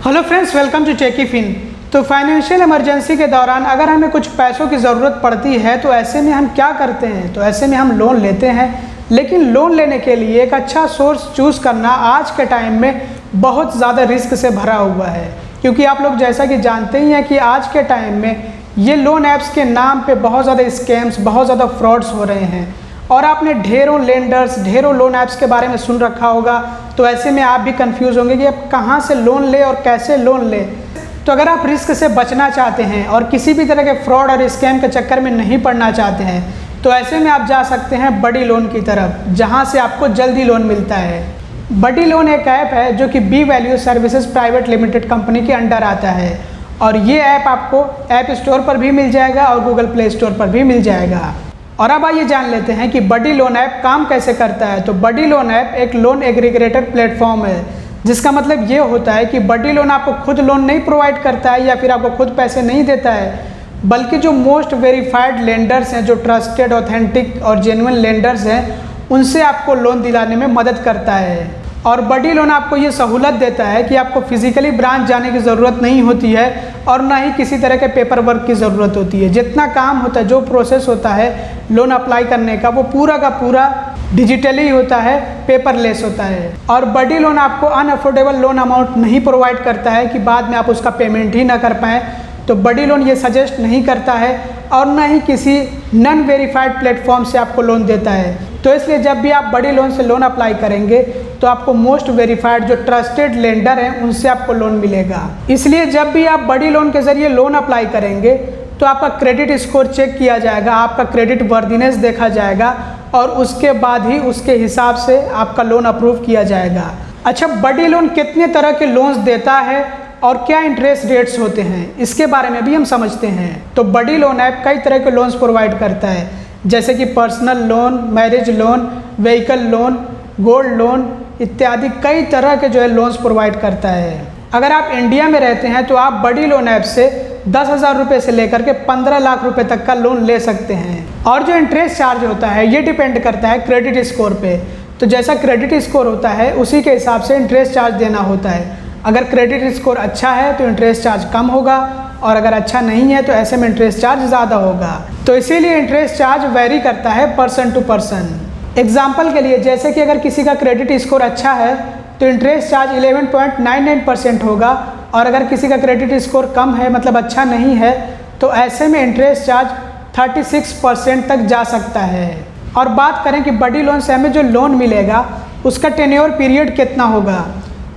Hello friends, welcome to Techy Fin. तो financial emergency के दौरान अगर हमें कुछ पैसों की ज़रूरत पड़ती है तो ऐसे में हम क्या करते हैं? तो ऐसे में हम लोन लेते हैं, लेकिन लोन लेने के लिए एक अच्छा सोर्स चूज़ करना आज के टाइम में बहुत ज़्यादा रिस्क से भरा हुआ है, क्योंकि आप लोग जैसा कि जानते ही हैं कि आज के टाइम में ये लोन ऐप्स के नाम पे बहुत ज़्यादा स्कैम्स, बहुत ज़्यादा फ्रॉड्स हो रहे हैं और आपने ढेरों लेंडर्स, ढेरों लोन ऐप्स के बारे में सुन रखा होगा। तो ऐसे में आप भी कंफ्यूज होंगे कि आप कहाँ से लोन ले और कैसे लोन ले। तो अगर आप रिस्क से बचना चाहते हैं और किसी भी तरह के फ्रॉड और स्कैम के चक्कर में नहीं पड़ना चाहते हैं, तो ऐसे में आप जा सकते हैं बडी लोन की तरफ, जहाँ से आपको जल्दी लोन मिलता है। बडी लोन एक ऐप है जो कि B value services private limited company के अंडर आता है और ये ऐप आपको ऐप स्टोर पर भी मिल जाएगा और गूगल प्ले स्टोर पर भी मिल जाएगा। और अब आइए जान लेते हैं कि बडी लोन ऐप काम कैसे करता है। तो बडी लोन ऐप एक लोन एग्रीगेटर प्लेटफॉर्म है, जिसका मतलब ये होता है कि बडी लोन आपको खुद लोन नहीं प्रोवाइड करता है या फिर आपको खुद पैसे नहीं देता है, बल्कि जो मोस्ट वेरीफाइड लेंडर्स हैं, जो ट्रस्टेड, ऑथेंटिक और जेन्युइन लेंडर्स हैं, उनसे आपको लोन दिलाने में मदद करता है। और बडी लोन आपको ये सहूलत देता है कि आपको फिजिकली ब्रांच जाने की ज़रूरत नहीं होती है और ना ही किसी तरह के पेपर वर्क की ज़रूरत होती है। जितना काम होता है, जो प्रोसेस होता है लोन अप्लाई करने का, वो पूरा का पूरा डिजिटली होता है, पेपरलेस होता है। और बडी लोन आपको अनअफोर्डेबल लोन अमाउंट नहीं प्रोवाइड करता है कि बाद में आप उसका पेमेंट ही ना कर पाएँ। तो बडी लोन ये सजेस्ट नहीं करता है और ना ही किसी नॉन वेरीफाइड प्लेटफॉर्म से आपको लोन देता है। तो इसलिए जब भी आप बडी लोन से लोन अप्लाई करेंगे तो आपको मोस्ट वेरीफाइड, जो ट्रस्टेड लेंडर हैं, उनसे आपको लोन मिलेगा। इसलिए जब भी आप बडी लोन के ज़रिए लोन अप्लाई करेंगे तो आपका क्रेडिट स्कोर चेक किया जाएगा, आपका क्रेडिट वर्दीनेस देखा जाएगा और उसके बाद ही उसके हिसाब से आपका लोन अप्रूव किया जाएगा। अच्छा, बडी लोन कितने तरह के लोन्स देता है और क्या इंटरेस्ट रेट्स होते हैं, इसके बारे में भी हम समझते हैं। तो बडी लोन ऐप कई तरह के लोन्स प्रोवाइड करता है, जैसे कि personal loan, marriage loan, vehicle loan, gold loan इत्यादि कई तरह के जो है लोन्स प्रोवाइड करता है। अगर आप इंडिया में रहते हैं तो आप बडी लोन ऐप से 10,000 रुपये से लेकर के 15 लाख रुपए तक का लोन ले सकते हैं। और जो इंटरेस्ट चार्ज होता है ये डिपेंड करता है क्रेडिट स्कोर पे। तो जैसा क्रेडिट स्कोर होता है उसी के हिसाब से इंटरेस्ट चार्ज देना होता है। अगर क्रेडिट स्कोर अच्छा है तो इंटरेस्ट चार्ज कम होगा और अगर अच्छा नहीं है तो ऐसे में इंटरेस्ट चार्ज ज़्यादा होगा। तो इसीलिए इंटरेस्ट चार्ज वेरी करता है पर्सन टू पर्सन। एग्जाम्पल के लिए, जैसे कि अगर किसी का क्रेडिट स्कोर अच्छा है तो इंटरेस्ट चार्ज 11.99% होगा और अगर किसी का क्रेडिट स्कोर कम है, मतलब अच्छा नहीं है, तो ऐसे में इंटरेस्ट चार्ज 36% तक जा सकता है। और बात करें कि बडी लोन से हमें जो लोन मिलेगा उसका टेन्योर पीरियड कितना होगा,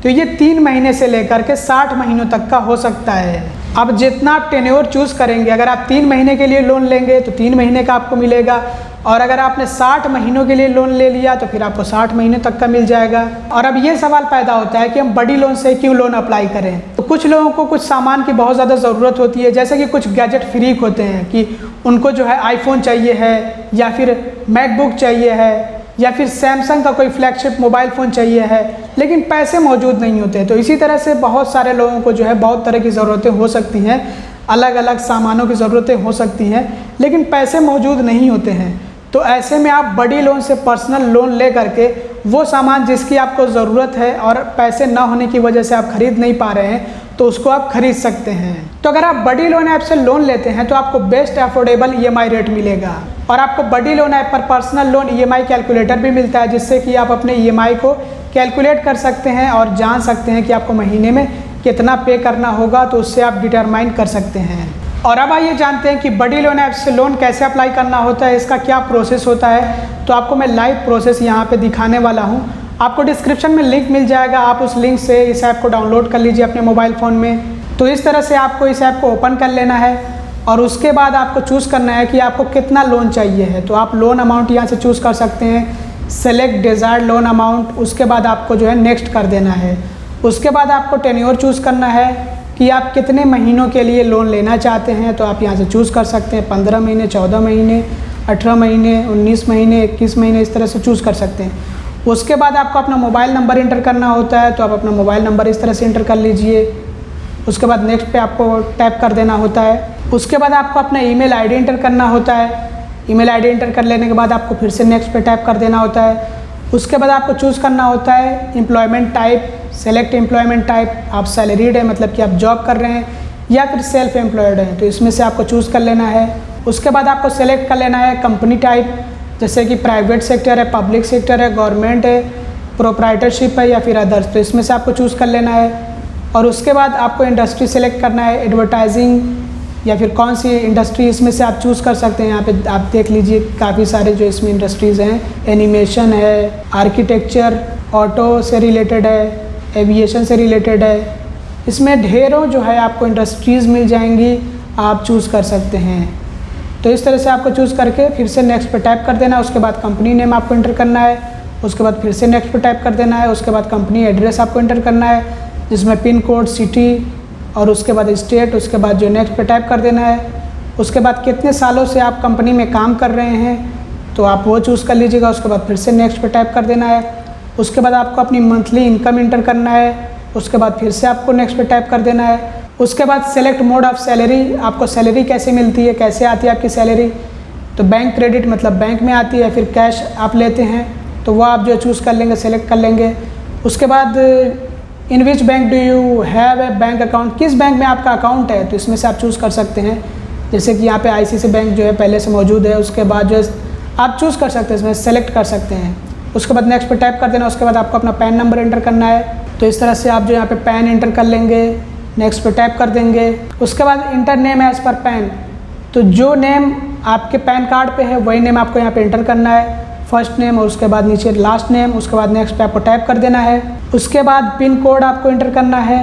तो ये 3 महीने से लेकर के 60 महीनों तक का हो सकता है। अब जितना आप टेन्योर चूज़ करेंगे, अगर आप 3 महीने के लिए लोन लेंगे तो 3 महीने का आपको मिलेगा और अगर आपने 60 महीनों के लिए लोन ले लिया तो फिर आपको 60 महीने तक का मिल जाएगा। और अब ये सवाल पैदा होता है कि हम बडी लोन से क्यों लोन अप्लाई करें। तो कुछ लोगों को कुछ सामान की बहुत ज़्यादा ज़रूरत होती है, जैसे कि कुछ गैजेट फ्रीक होते हैं कि उनको जो है आईफोन चाहिए है या फिर मैकबुक चाहिए है या फिर सैमसंग का कोई फ्लैगशिप मोबाइल फ़ोन चाहिए है, लेकिन पैसे मौजूद नहीं होते। तो इसी तरह से बहुत सारे लोगों को जो है बहुत तरह की ज़रूरतें हो सकती हैं, अलग अलग सामानों की ज़रूरतें हो सकती हैं, लेकिन पैसे मौजूद नहीं होते हैं। तो ऐसे में आप बडी लोन से पर्सनल लोन ले करके वो सामान जिसकी आपको ज़रूरत है और पैसे ना होने की वजह से आप खरीद नहीं पा रहे हैं, तो उसको आप खरीद सकते हैं। तो अगर आप बडी लोन ऐप से लोन लेते हैं तो आपको बेस्ट अफोर्डेबल EMI रेट मिलेगा और आपको बडी लोन ऐप पर पर्सनल लोन EMI कैलकुलेटर भी मिलता है, जिससे कि आप अपने EMI को कैलकुलेट कर सकते हैं और जान सकते हैं कि आपको महीने में कितना पे करना होगा, तो उससे आप डिटरमाइन कर सकते हैं। और अब आइए जानते हैं कि बडी लोन ऐप से लोन कैसे अप्लाई करना होता है, इसका क्या प्रोसेस होता है। तो आपको मैं लाइव प्रोसेस यहाँ पे दिखाने वाला हूँ। आपको डिस्क्रिप्शन में लिंक मिल जाएगा, आप उस लिंक से इस ऐप को डाउनलोड कर लीजिए अपने मोबाइल फ़ोन में। तो इस तरह से आपको इस ऐप को ओपन कर लेना है और उसके बाद आपको चूज़ करना है कि आपको कितना लोन चाहिए है। तो आप लोन अमाउंट यहाँ से चूज़ कर सकते हैं, सेलेक्ट डिज़ायर्ड लोन अमाउंट, उसके बाद आपको जो है नेक्स्ट कर देना है। उसके बाद आपको टेन्योर चूज़ करना है कि आप कितने महीनों के लिए लोन लेना चाहते हैं। तो आप यहाँ से चूज़ कर सकते हैं 15 महीने, 14 महीने, 18 महीने, 19 महीने, 21 महीने, इस तरह से चूज़ कर सकते हैं। उसके बाद आपको अपना मोबाइल नंबर इंटर करना होता है, तो आप अपना मोबाइल नंबर इस तरह से इंटर कर लीजिए। उसके बाद नेक्स्ट पे आपको टैप कर देना होता है। उसके बाद आपको अपना ईमेल आईडी इंटर करना होता है। ईमेल आईडी इंटर कर लेने के बाद आपको फिर से नेक्स्ट पे टैप कर देना होता है। उसके बाद आपको चूज़ करना होता है employment type, select employment type, आप सैलरीड है मतलब कि आप जॉब कर रहे हैं या फिर सेल्फ एम्प्लॉयड हैं, तो इसमें से आपको चूज़ कर लेना है। उसके बाद आपको सेलेक्ट कर लेना है कंपनी टाइप, जैसे कि प्राइवेट सेक्टर है, पब्लिक सेक्टर है, गवर्नमेंट है, प्रोप्राइटरशिप है या फिर अदर्स, तो इसमें से आपको चूज़ कर लेना है। और उसके बाद आपको इंडस्ट्री सेलेक्ट करना है, एडवर्टाइजिंग या फिर कौन सी इंडस्ट्री इसमें से आप चूज़ कर सकते हैं। यहाँ पे आप देख लीजिए काफ़ी सारे जो इसमें इंडस्ट्रीज़ हैं, एनिमेशन है, आर्किटेक्चर, ऑटो से रिलेटेड है, एविएशन से रिलेटेड है, इसमें ढेरों जो है आपको इंडस्ट्रीज़ मिल जाएंगी, आप चूज़ कर सकते हैं। तो इस तरह से आपको चूज़ करके फिर से नेक्स्ट पे टाइप कर देना है। उसके बाद कंपनी नेम आपको इंटर करना है, उसके बाद फिर से नेक्स्ट पे टाइप कर देना है। उसके बाद कंपनी एड्रेस आपको इंटर करना है, जिसमें पिन कोड, सिटी और उसके बाद स्टेट, उसके बाद जो नेक्स्ट पे टाइप कर देना है। उसके बाद कितने सालों से आप कंपनी में काम कर रहे हैं तो आप वो चूज़ कर लीजिएगा। उसके बाद फिर से नेक्स्ट पे टाइप कर देना है। उसके बाद आपको अपनी मंथली इनकम इंटर करना है। उसके बाद फिर से आपको नेक्स्ट पे टाइप कर देना है। उसके बाद सेलेक्ट मोड ऑफ सैलरी, आपको सैलरी कैसे मिलती है, कैसे आती है आपकी सैलरी, तो बैंक क्रेडिट मतलब बैंक में आती है, फिर कैश आप लेते हैं तो वो आप जो चूज़ कर लेंगे, सेलेक्ट कर लेंगे। उसके बाद in which bank do you have a bank account, किस बैंक में आपका अकाउंट है, तो इसमें से आप चूज़ कर सकते हैं। जैसे कि यहाँ पे आईसीआईसीआई बैंक जो है पहले से मौजूद है, उसके बाद जो आप चूज़ कर सकते हैं, इसमें सेलेक्ट कर सकते हैं। उसके बाद नेक्स्ट पे टाइप कर देना। उसके बाद आपको अपना पैन नंबर एंटर करना है, तो इस तरह से आप जो यहाँ पे पैन एंटर कर लेंगे, नेक्स्ट पे टाइप कर देंगे। उसके बाद inter name as per pan, तो जो नेम आपके पैन कार्ड पे है वही नेम आपको यहाँ पे एंटर करना है, फर्स्ट नेम और उसके बाद नीचे लास्ट नेम। उसके बाद नेक्स्ट पे आपको टाइप कर देना है। उसके बाद पिन कोड आपको एंटर करना है।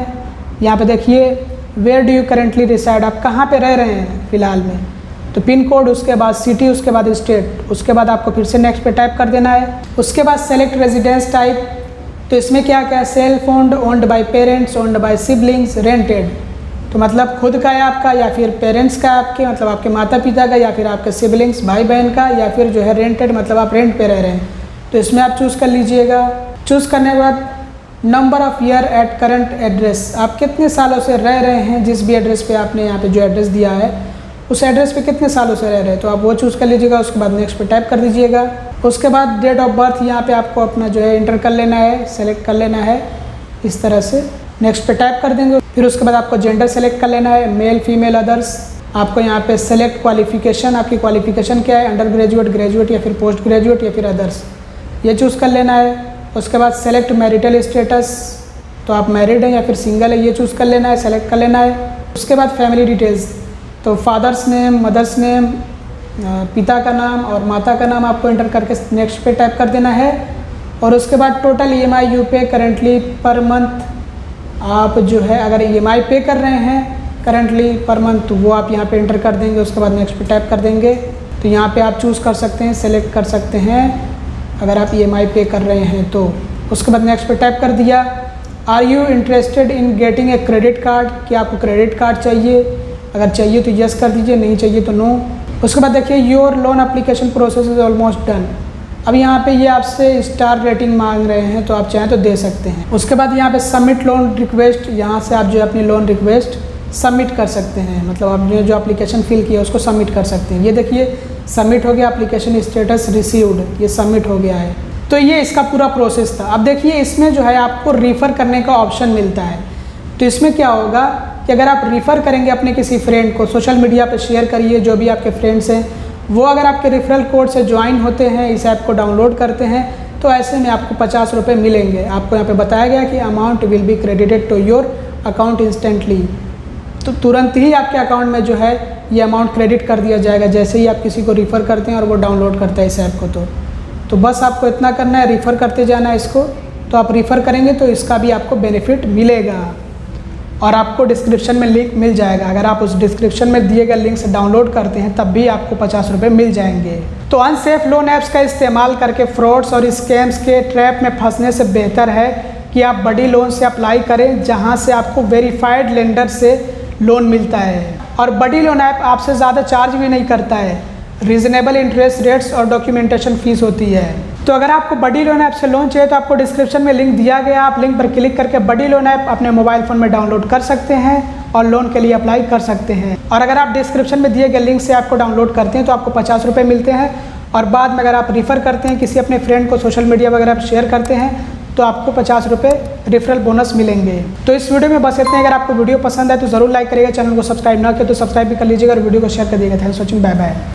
यहाँ पे देखिए where do you currently reside, आप कहाँ पे रह रहे हैं फ़िलहाल में, तो पिन कोड, उसके बाद सिटी, उसके बाद स्टेट। उसके बाद आपको फिर से नेक्स्ट पे टाइप कर देना है। उसके बाद सेलेक्ट रेजिडेंस टाइप, तो इसमें क्या क्या है, self owned, owned by parents, owned by siblings, rented, तो मतलब खुद का है आपका या फिर पेरेंट्स का आपके मतलब आपके माता पिता का या फिर आपके सिबलिंग्स भाई बहन का, या फिर जो है रेंटेड मतलब आप रेंट पे रह रहे हैं, तो इसमें आप चूज़ कर लीजिएगा। चूज़ करने के बाद number of year at current address, आप कितने सालों से रह रहे हैं जिस भी एड्रेस पे आपने यहाँ पे जो एड्रेस दिया है उस एड्रेस पे कितने सालों से रह रहे हैं, तो आप वो चूज़ कर लीजिएगा। उसके बाद नेक्स्ट पे टाइप कर दीजिएगा। उसके बाद डेट ऑफ बर्थ यहाँ पे आपको अपना जो है इंटर कर लेना है, सेलेक्ट कर लेना है इस तरह से, नेक्स्ट पे टाइप कर देंगे। फिर उसके बाद आपको जेंडर सेलेक्ट कर लेना है, मेल फीमेल अदर्स। आपको यहाँ पे सेलेक्ट क्वालिफिकेशन, आपकी क्वालिफिकेशन क्या है, अंडर ग्रेजुएट, ग्रेजुएट या फिर पोस्ट ग्रेजुएट या फिर अदर्स, ये चूज़ कर लेना है। उसके बाद सेलेक्ट मैरिटल स्टेटस, तो आप मैरिड हैं या फिर सिंगल है, ये चूज़ कर लेना है, सेलेक्ट कर लेना है। उसके बाद फैमिली डिटेल्स, तो फादर्स नेम, मदर्स नेम, पिता का नाम और माता का नाम आपको एंटर करके नेक्स्ट पे टाइप कर देना है। और उसके बाद टोटल EMI यू पे करेंटली पर मंथ, आप जो है अगर EMI पे कर रहे हैं करंटली पर मंथ तो वो आप यहाँ पे एंटर कर देंगे। उसके बाद नेक्स्ट पे टाइप कर देंगे, तो यहाँ पे आप चूज़ कर सकते हैं, सेलेक्ट कर सकते हैं अगर आप EMI पे कर रहे हैं तो। उसके बाद नेक्स्ट पे टाइप कर दिया। Are you interested in getting a credit card, क्या आपको क्रेडिट कार्ड चाहिए, अगर चाहिए तो यस कर दीजिए, नहीं चाहिए तो नो। उसके बाद देखिए your loan application process is almost done, अब यहाँ पे ये आपसे स्टार रेटिंग मांग रहे हैं तो आप चाहें तो दे सकते हैं। उसके बाद यहाँ पे सबमिट लोन रिक्वेस्ट, यहाँ से आप जो है अपनी लोन रिक्वेस्ट सबमिट कर सकते हैं, मतलब आपने जो एप्लीकेशन फिल किया उसको सबमिट कर सकते हैं। ये देखिए सबमिट हो गया, एप्लीकेशन स्टेटस रिसीव्ड, ये सबमिट हो गया है। तो ये इसका पूरा प्रोसेस था। अब देखिए इसमें जो है आपको रिफ़र करने का ऑप्शन मिलता है, तो इसमें क्या होगा कि अगर आप रिफ़र करेंगे अपने किसी फ्रेंड को, सोशल मीडिया पर शेयर करिए, जो भी आपके फ्रेंड्स हैं वो अगर आपके रेफरल कोड से ज्वाइन होते हैं, इस ऐप को डाउनलोड करते हैं, तो ऐसे में आपको 50 रुपये मिलेंगे। आपको यहाँ पे बताया गया कि amount will be credited to your account instantly, तो तुरंत ही आपके अकाउंट में जो है ये अमाउंट क्रेडिट कर दिया जाएगा जैसे ही आप किसी को रिफ़र करते हैं और वो डाउनलोड करता है इस ऐप को। तो बस आपको इतना करना है, रिफ़र करते जाना है इसको, तो आप रिफ़र करेंगे तो इसका भी आपको बेनिफिट मिलेगा और आपको डिस्क्रिप्शन में लिंक मिल जाएगा। अगर आप उस डिस्क्रिप्शन में दिए गए लिंक से डाउनलोड करते हैं तब भी आपको 50 रुपये मिल जाएंगे। तो अनसेफ लोन ऐप्स का इस्तेमाल करके फ्रॉड्स और स्कैम्स के ट्रैप में फंसने से बेहतर है कि आप बड़ी लोन से अप्लाई करें जहां से आपको वेरीफाइड लेंडर से लोन मिलता है। और बड़ी लोन ऐप आपसे ज़्यादा चार्ज भी नहीं करता है, रीज़नेबल इंटरेस्ट रेट्स और डॉक्यूमेंटेशन फ़ीस होती है। तो अगर आपको बड़ी लोन ऐप से लोन चाहिए तो आपको डिस्क्रिप्शन में लिंक दिया गया, आप लिंक पर क्लिक करके बड़ी लोन ऐप अपने मोबाइल फ़ोन में डाउनलोड कर सकते हैं और लोन के लिए अप्लाई कर सकते हैं। और अगर आप डिस्क्रिप्शन में दिए गए लिंक से आपको डाउनलोड करते हैं तो आपको 50 रुपये मिलते हैं और बाद में अगर आप रिफ़र करते हैं किसी अपने फ्रेंड को, सोशल मीडिया वगैरह पर शेयर करते हैं, तो आपको 50 रुपये रेफरल बोनस मिलेंगे। तो इस वीडियो में बस इतना ही। अगर आपको वीडियो पसंद है तो ज़रूर लाइक करिएगा, चैनल को सब्सक्राइब ना किया तो सब्सक्राइब भी कर लीजिएगा और वीडियो को शेयर कर दीजिएगा। Thanks for watching, bye bye.